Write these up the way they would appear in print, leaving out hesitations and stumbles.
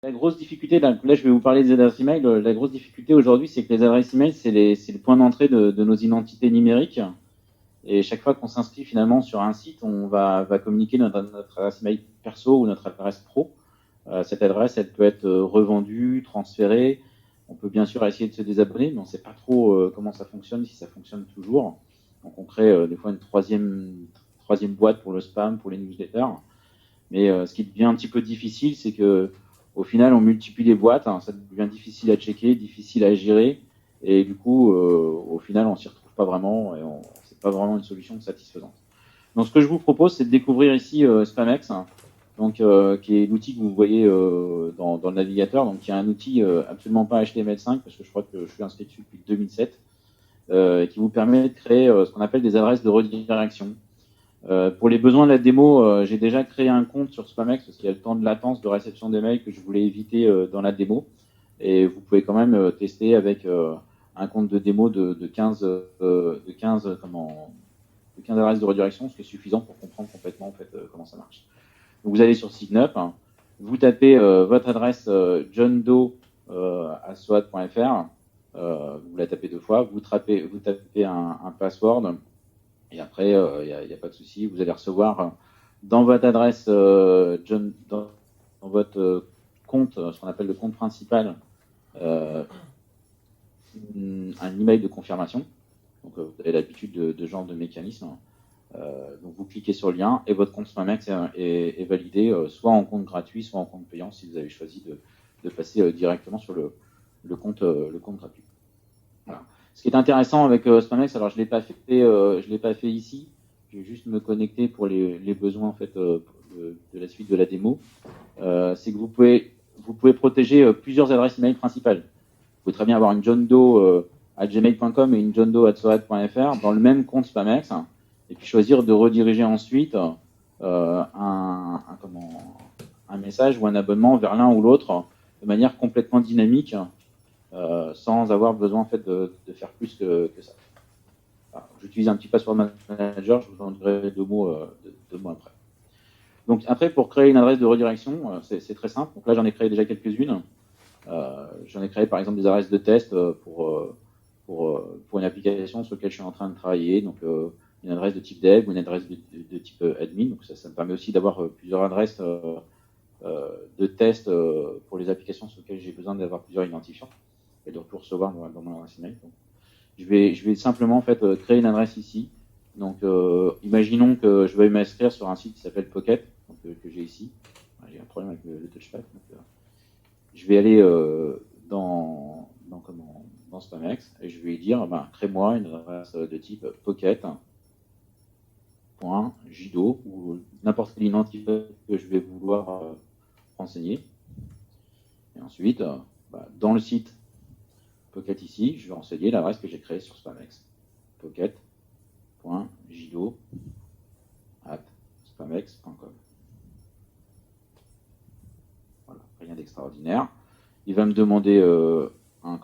La grosse difficulté, là, je vais vous parler des adresses email. La grosse difficulté aujourd'hui, c'est que les adresses email, c'est le point d'entrée de nos identités numériques. Et chaque fois qu'on s'inscrit finalement sur un site, on va communiquer notre adresse email perso ou notre adresse pro. Cette adresse, elle peut être revendue, transférée. On peut bien sûr essayer de se désabonner, mais on ne sait pas trop comment ça fonctionne, si ça fonctionne toujours. Donc on crée des fois une troisième boîte pour le spam, pour les newsletters. Mais ce qui devient un petit peu difficile, c'est que au final, on multiplie les boîtes, hein, ça devient difficile à checker, difficile à gérer, et du coup, au final, on s'y retrouve pas vraiment, et c'est pas vraiment une solution satisfaisante. Donc, ce que je vous propose, c'est de découvrir ici Spamex, hein, donc qui est l'outil que vous voyez dans le navigateur, donc qui est un outil absolument pas HTML5, parce que je crois que je suis inscrit dessus depuis 2007, qui vous permet de créer ce qu'on appelle des adresses de redirection. Pour les besoins de la démo, j'ai déjà créé un compte sur Spamex parce qu'il y a le temps de latence de réception des mails que je voulais éviter dans la démo. Et vous pouvez quand même tester avec un compte de démo de 15 adresses de redirection, ce qui est suffisant pour comprendre complètement en fait, comment ça marche. Donc vous allez sur Signup, hein, vous tapez votre adresse johndoe@soad.fr, vous la tapez 2 fois, vous tapez un password. Et après, il n'y a pas de souci, vous allez recevoir dans votre adresse, dans votre compte, ce qu'on appelle le compte principal, un email de confirmation. Donc, vous avez l'habitude de ce genre de mécanisme. Donc, vous cliquez sur le lien et votre compte Spamex est validé, soit en compte gratuit, soit en compte payant, si vous avez choisi de passer directement sur le compte gratuit. Voilà. Ce qui est intéressant avec Spamex, alors je l'ai pas fait ici. Je vais juste me connecter pour les besoins en fait de la suite de la démo. C'est que vous pouvez protéger plusieurs adresses email principales. Vous pouvez très bien avoir une johndoe@gmail.com et une johndoe@soad.fr dans le même compte Spamex, hein, et puis choisir de rediriger ensuite un message ou un abonnement vers l'un ou l'autre de manière complètement dynamique. Sans avoir besoin en fait, de faire plus que ça. J'utilise un petit password manager, je vous en dirai deux mots après. Donc après, pour créer une adresse de redirection, c'est très simple. Donc là, j'en ai créé déjà quelques-unes. J'en ai créé par exemple des adresses de test pour une application sur laquelle je suis en train de travailler. Donc une adresse de type dev ou une adresse de type admin. Donc ça me permet aussi d'avoir plusieurs adresses de test pour les applications sur lesquelles j'ai besoin d'avoir plusieurs identifiants et de recevoir dans mon adresse email. Donc, je vais simplement en fait créer une adresse ici. Donc, imaginons que je veuille m'inscrire sur un site qui s'appelle Pocket, donc, que j'ai ici. J'ai un problème avec le touchpad. Donc, je vais aller dans Spamex et je vais lui dire crée-moi une adresse de type Pocket.jido ou n'importe quel identifiant que je vais vouloir renseigner. Et ensuite, dans le site Pocket ici, je vais renseigner l'adresse que j'ai créée sur Spamex. Pocket.jido@spamex.com. Voilà, rien d'extraordinaire. Il va me demander un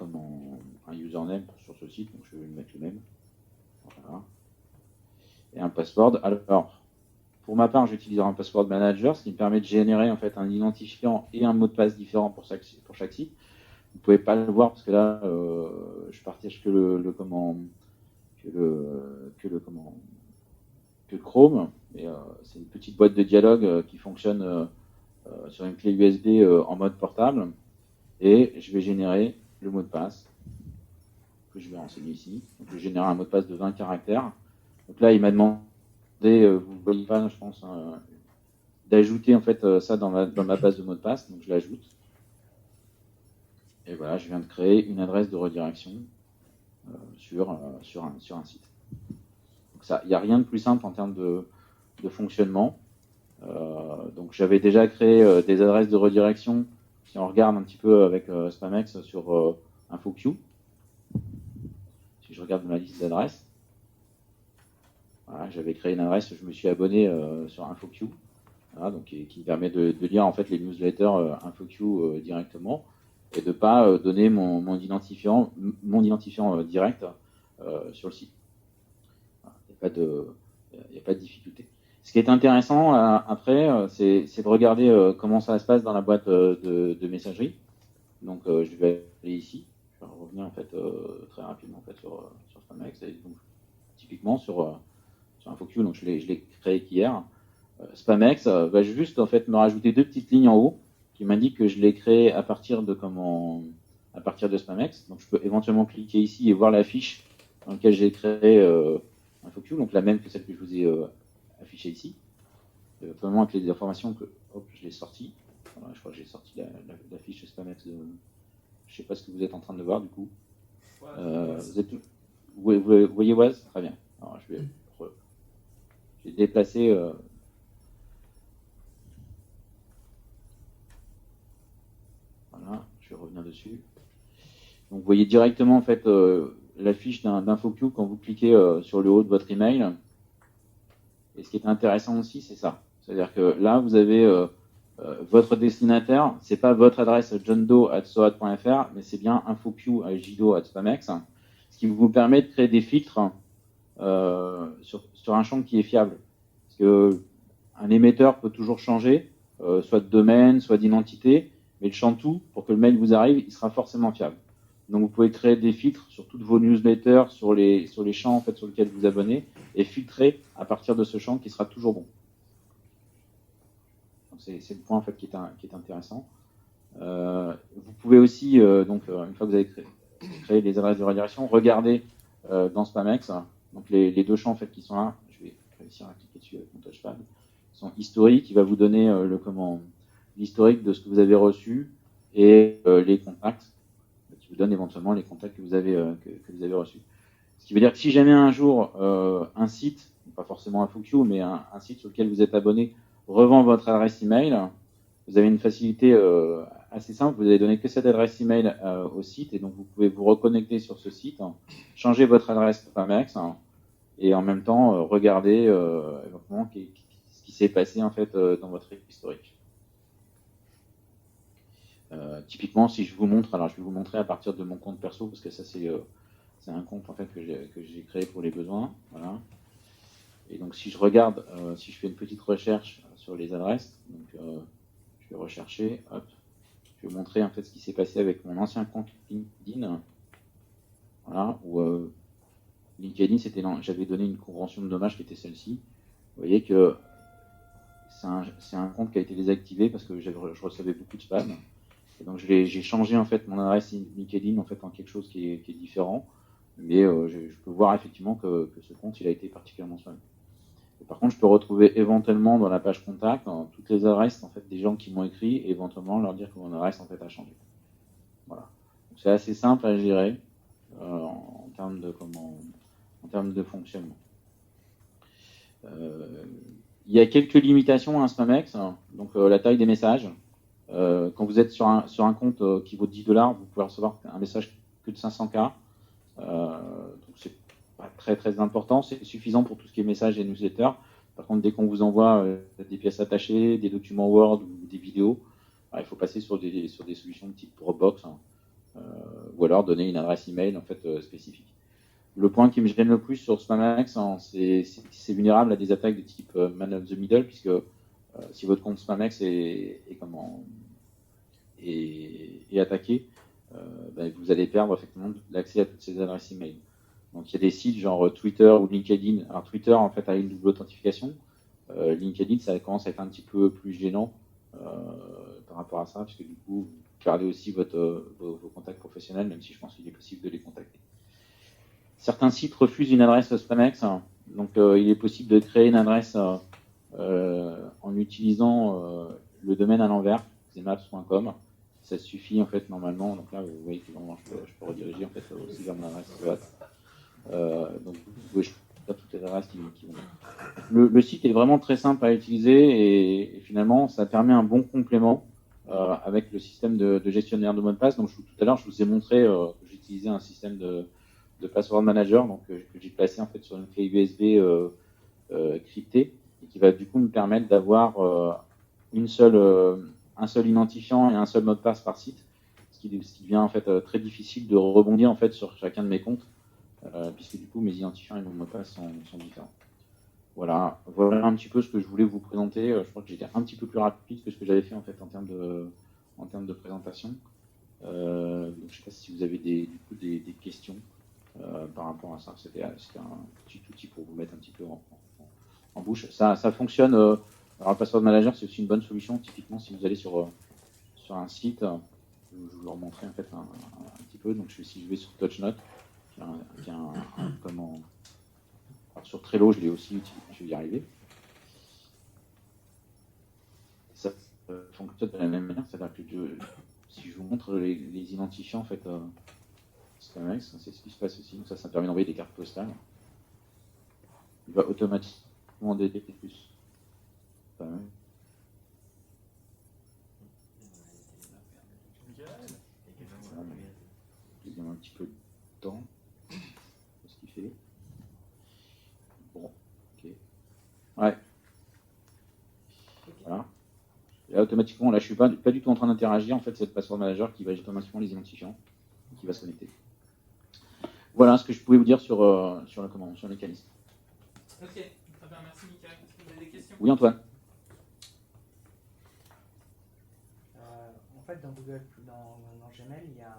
username sur ce site, donc je vais lui mettre le même. Voilà. Et un password. Alors, pour ma part, j'utiliserai un password manager, ce qui me permet de générer en fait un identifiant et un mot de passe différent pour chaque site. Vous pouvez pas le voir parce que là, je partage que le Chrome. C'est une petite boîte de dialogue qui fonctionne sur une clé USB en mode portable. Et je vais générer le mot de passe que je vais renseigner ici. Donc, je vais générer un mot de passe de 20 caractères. Donc là, il m'a demandé, vous voyez pas, je pense, d'ajouter en fait ça dans ma base de mot de passe. Donc je l'ajoute. Et voilà, je viens de créer une adresse de redirection sur un site. Donc ça, il n'y a rien de plus simple en termes de fonctionnement. Donc j'avais déjà créé des adresses de redirection. Si on regarde un petit peu avec Spamex sur InfoQ, si je regarde ma liste d'adresses, voilà, j'avais créé une adresse, je me suis abonné sur InfoQ, voilà, donc qui me permet de lire en fait les newsletters InfoQ directement et de ne pas donner mon identifiant direct sur le site. Il n'y a pas de difficulté. Ce qui est intéressant après, c'est de regarder comment ça se passe dans la boîte de messagerie. Donc, je vais aller ici. Je vais revenir en fait très rapidement en fait, sur Spamex. Et donc, typiquement sur InfoQ, donc je l'ai créé qu'hier. Spamex va juste en fait me rajouter 2 petites lignes en haut qui m'indiquent que je l'ai créé à partir de Spamex. Donc, je peux éventuellement cliquer ici et voir la fiche dans laquelle j'ai créé InfoQ, donc la même que celle que je vous ai affichée ici. Vraiment avec les informations que je l'ai sorti. Voilà, je crois que j'ai sorti la fiche Spamex. Je ne sais pas ce que vous êtes en train de voir du coup. Vous voyez Waz? Très bien. Alors, je vais déplacer. Voilà, je vais revenir dessus. Donc, vous voyez directement en fait la fiche d'InfoQ quand vous cliquez sur le haut de votre email. Et ce qui est intéressant aussi, c'est ça. C'est-à-dire que là, vous avez votre destinataire, c'est pas votre adresse johndoe@soad.fr, mais c'est bien infoq@jido@spamex, ce qui vous permet de créer des filtres sur un champ qui est fiable. Parce que un émetteur peut toujours changer, soit de domaine, soit d'identité, mais le champ tout, pour que le mail vous arrive, il sera forcément fiable. Donc vous pouvez créer des filtres sur toutes vos newsletters, sur les champs en fait, sur lesquels vous abonnez, et filtrer à partir de ce champ qui sera toujours bon. C'est le point en fait qui est intéressant. Vous pouvez aussi, donc une fois que vous avez créé les adresses de redirection, regarder dans Spamex, donc les 2 champs en fait qui sont là. Je vais réussir à cliquer dessus avec mon touchpad. Sont historiques, qui va vous donner l'historique de ce que vous avez reçu et les contacts, qui vous donne éventuellement les contacts que vous avez reçus. Ce qui veut dire que si jamais un jour un site, pas forcément InfoQ, mais un site sur lequel vous êtes abonné, revend votre adresse email, vous avez une facilité assez simple. Vous n'avez donné que cette adresse email au site, et donc vous pouvez vous reconnecter sur ce site, changer votre adresse Spamex, et en même temps regarder éventuellement ce qui s'est passé en fait dans votre historique. Typiquement, si je vous montre, alors je vais vous montrer à partir de mon compte perso, parce que ça c'est un compte en fait que j'ai créé pour les besoins. Voilà. Et donc si je regarde, si je fais une petite recherche sur les adresses, donc je vais rechercher, hop, je vais vous montrer en fait ce qui s'est passé avec mon ancien compte LinkedIn. Voilà, où LinkedIn, j'avais donné une convention de dommage qui était celle-ci. Vous voyez que c'est un compte qui a été désactivé parce que je recevais beaucoup de spam. Et donc j'ai changé en fait mon adresse LinkedIn en fait en quelque chose qui est différent. Mais je peux voir effectivement que ce compte il a été particulièrement spammé. Par contre, je peux retrouver éventuellement dans la page contact toutes les adresses en fait des gens qui m'ont écrit et éventuellement leur dire que mon adresse en fait a changé. Voilà. C'est assez simple à gérer en termes de fonctionnement. Il y a quelques limitations à Spamex, donc la taille des messages. Quand vous êtes sur un compte qui vaut $10, vous pouvez recevoir un message que de 500K. Donc c'est pas très très important, c'est suffisant pour tout ce qui est messages et newsletters. Par contre, dès qu'on vous envoie des pièces attachées, des documents Word ou des vidéos, il faut passer sur des solutions de type Dropbox, ou alors donner une adresse email en fait spécifique. Le point qui me gêne le plus sur Spamex, c'est vulnérable à des attaques de type man of the middle, puisque si votre compte Spamex est attaqué, vous allez perdre effectivement l'accès à toutes ces adresses email. Donc il y a des sites genre Twitter ou LinkedIn. Alors Twitter en fait a une double authentification. LinkedIn ça commence à être un petit peu plus gênant par rapport à ça, puisque du coup vous perdez aussi vos contacts professionnels, même si je pense qu'il est possible de les contacter. Certains sites refusent une adresse Spamex, donc il est possible de créer une adresse en utilisant le domaine à l'envers, zemaps.com. Ça suffit en fait normalement. Donc là, vous voyez que je peux rediriger en fait aussi vers mon adresse donc vous pouvez choisir toutes les adresses qui vont. Le site est vraiment très simple à utiliser et finalement ça permet un bon complément avec le système de gestionnaire de mot de passe. Donc tout à l'heure, je vous ai montré que j'utilisais un système de password manager, donc que j'ai placé en fait sur une clé USB cryptée et qui va du coup me permettre d'avoir un seul identifiant et un seul mot de passe par site, ce qui devient en fait très difficile de rebondir en fait sur chacun de mes comptes, puisque du coup mes identifiants et mon mot de passe sont différents. Voilà, voilà un petit peu ce que je voulais vous présenter. Je crois que j'étais un petit peu plus rapide que ce que j'avais fait en fait en termes de présentation. Donc, je ne sais pas si vous avez du coup des questions par rapport à ça. C'était un petit outil pour vous mettre un petit peu en bouche. Ça fonctionne. Alors, le Password Manager, c'est aussi une bonne solution. Typiquement, si vous allez sur un site, je vais vous le remontrer en fait un petit peu. Donc, si je vais sur TouchNote, qui est comment. Alors, sur Trello, je l'ai aussi utilisé. Je vais y arriver. Ça fonctionne de la même manière. C'est-à-dire que si je vous montre les identifiants, en fait, Spamex, c'est ce qui se passe aussi. Donc ça permet d'envoyer des cartes postales. Il va automatiquement détecter plus. Spamex. Je lui donne un petit peu de temps. C'est ce qu'il fait. Bon, ok. Ouais. Voilà. Et là, automatiquement, là, je suis pas du tout en train d'interagir. En fait, c'est le Password Manager qui va automatiquement les identifiants et qui va se connecter. Voilà ce que je pouvais vous dire sur le mécanisme. Ok, très bien, merci Michael. Est-ce que vous avez des questions? Oui, Antoine. En fait, dans Google, dans Gmail, il y a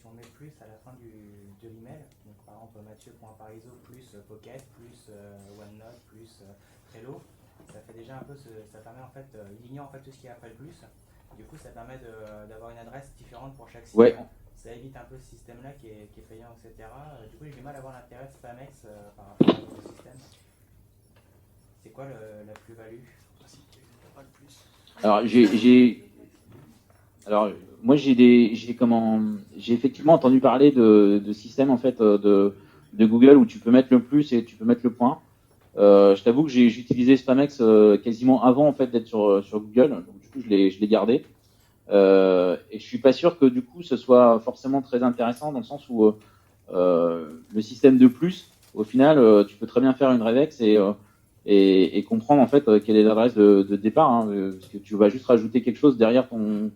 si on met plus à la fin de l'email, donc par exemple Mathieu.parizeau plus Pocket plus OneNote plus Trello, ça fait déjà un peu, ça permet en fait, il ignore en fait tout ce qui est après le plus. Du coup, ça permet d'avoir une adresse différente pour chaque site. Ouais. Ça évite un peu ce système-là qui est payant, etc. Du coup, j'ai du mal à voir l'intérêt de Spamex par rapport à notre système. C'est quoi la plus-value? Alors, moi, j'ai effectivement entendu parler de systèmes en fait de Google où tu peux mettre le plus et tu peux mettre le point. Je t'avoue que j'ai utilisé Spamex quasiment avant en fait d'être sur Google, donc du coup je l'ai gardé. Et je suis pas sûr que du coup ce soit forcément très intéressant dans le sens où le système de plus, au final, tu peux très bien faire une regex et comprendre en fait quelle est l'adresse de départ, hein, parce que tu vas juste rajouter quelque chose derrière ton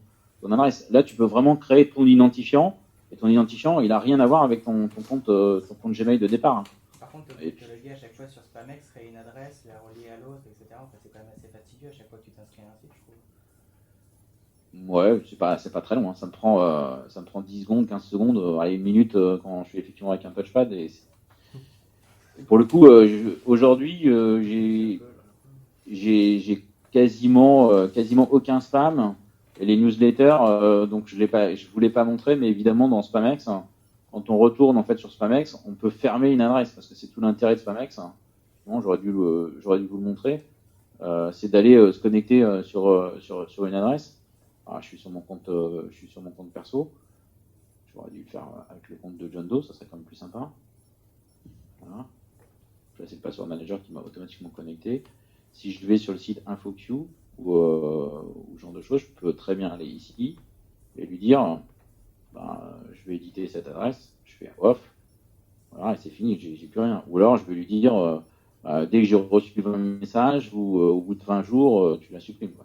adresse. Là, tu peux vraiment créer ton identifiant et ton identifiant, il a rien à voir avec ton compte Gmail de départ. Hein. Par contre, te loguer à chaque fois sur Spamex, créer une adresse, la relier à l'autre, etc. En fait, c'est quand même assez fastidieux à chaque fois que tu t'inscris à un site, je trouve. Ouais, c'est pas très long. Hein. Ça me prend 10 secondes, 15 secondes, allez, une minute quand je suis effectivement avec un touchpad. Et pour le coup, aujourd'hui, j'ai quasiment aucun spam. Et les newsletters, donc je voulais pas montrer, mais évidemment dans Spamex, quand on retourne en fait sur Spamex, on peut fermer une adresse parce que c'est tout l'intérêt de Spamex. Bon, j'aurais dû vous le montrer. C'est d'aller se connecter sur une adresse. Alors, je suis sur mon compte perso. J'aurais dû le faire avec le compte de John Doe, ça serait quand même plus sympa. Voilà. Là, c'est le Password Manager qui m'a automatiquement connecté. Si je vais sur le site InfoQ ou ce genre de choses, je peux très bien aller ici et lui dire je vais éditer cette adresse, je fais off, voilà, et c'est fini, j'ai plus rien. Ou alors je vais lui dire dès que j'ai reçu un message ou au bout de 20 jours, tu la supprimes. Quoi.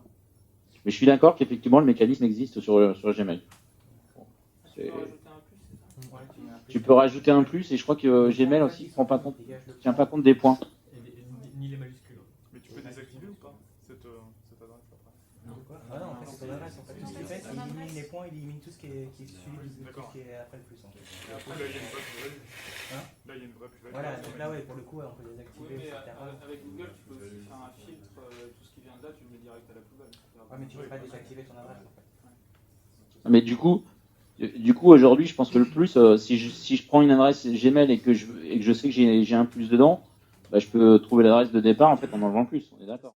Mais je suis d'accord qu'effectivement le mécanisme existe sur Gmail. Bon, tu peux rajouter un plus et je crois que Gmail aussi ne tient pas compte des points. Ni les majuscules. Mais tu peux désactiver ou pas cette adresse après? Ah non, en fait, c'est ton adresse. En fait, tout ce qu'il fait, c'est qu'il élimine les points, il élimine tout ce qui est suivi tout ce qui est après le plus. En fait. Et après, là, il y a une vraie plus-value. Hein? Là, il y a une vraie plus-value. Voilà, donc là, ouais, pour le coup, on peut désactiver, Oui, mais etc. avec Google, tu peux aussi faire un filtre, tout ce qui vient de là, tu le mets direct à la poubelle. Ouais, mais tu peux pas désactiver ton adresse, en fait. Mais du coup aujourd'hui, je pense que le plus, si je prends une adresse Gmail et que je sais que j'ai un plus dedans, je peux trouver l'adresse de départ en fait en enlevant le plus. On est d'accord.